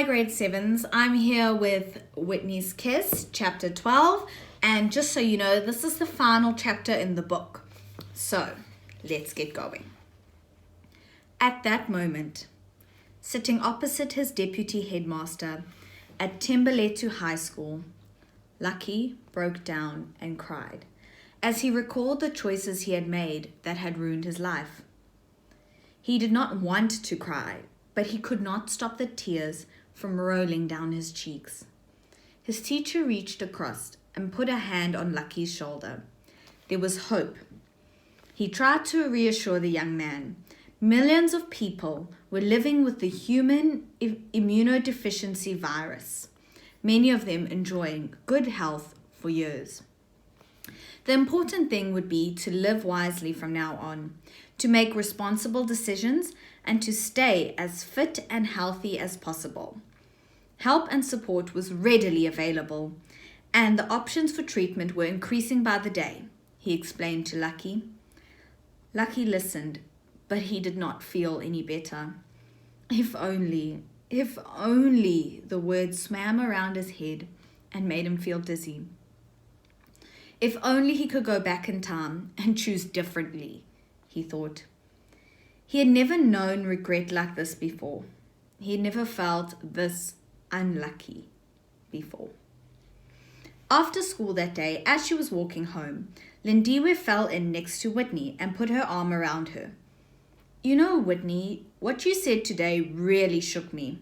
Hi grade 7s, I'm here with Whitney's Kiss, chapter 12, and just so you know, this is the final chapter in the book. So, let's get going. At that moment, sitting opposite his deputy headmaster at Timberletu High School, Lucky broke down and cried as he recalled the choices he had made that had ruined his life. He did not want to cry, but he could not stop the tears from rolling down his cheeks. His teacher reached across and put a hand on Lucky's shoulder. There was hope. He tried to reassure the young man. Millions of people were living with the human immunodeficiency virus, many of them enjoying good health for years. The important thing would be to live wisely from now on, to make responsible decisions, and to stay as fit and healthy as possible. Help and support was readily available, and the options for treatment were increasing by the day, he explained to Lucky. Lucky listened, but he did not feel any better. If only, the words swam around his head and made him feel dizzy. If only he could go back in time and choose differently, he thought. He had never known regret like this before. He had never felt this unlucky before. After school that day, as she was walking home, Lindiwe fell in next to Whitney and put her arm around her. You know, Whitney, what you said today really shook me.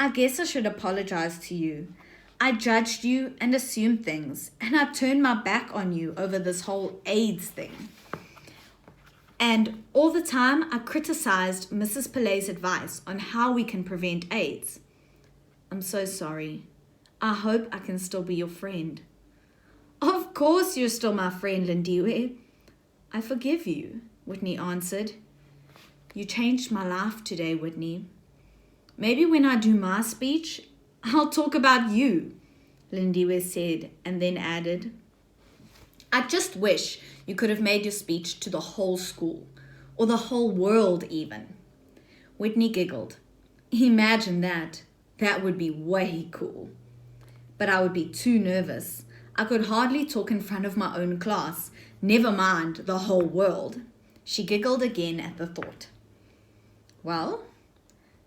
I guess I should apologize to you. I judged you and assumed things, and I turned my back on you over this whole AIDS thing. And all the time, I criticized Mrs. Pillai's advice on how we can prevent AIDS. I'm so sorry. I hope I can still be your friend. Of course you're still my friend, Lindiwe. I forgive you, Whitney answered. You changed my life today, Whitney. Maybe when I do my speech, I'll talk about you, Lindiwe said, and then added, I just wish you could have made your speech to the whole school, or the whole world even. Whitney giggled. Imagine that. That would be way cool. But I would be too nervous. I could hardly talk in front of my own class, never mind the whole world. She giggled again at the thought. Well,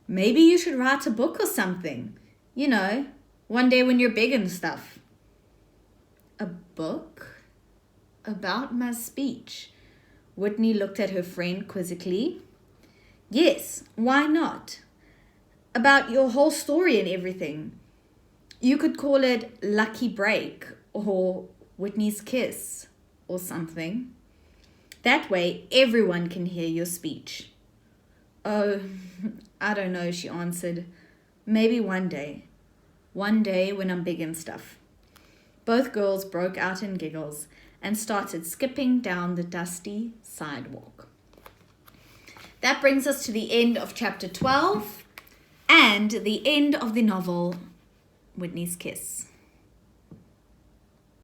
maybe you should write a book or something. You know, one day when you're big and stuff. A book? About my speech? Whitney looked at her friend quizzically. Yes, why not? About your whole story and everything. You could call it Lucky Break or Whitney's Kiss or something. That way everyone can hear your speech. Oh, I don't know, she answered. Maybe one day. One day when I'm big and stuff. Both girls broke out in giggles and started skipping down the dusty sidewalk. That brings us to the end of chapter 12 and the end of the novel, Whitney's Kiss.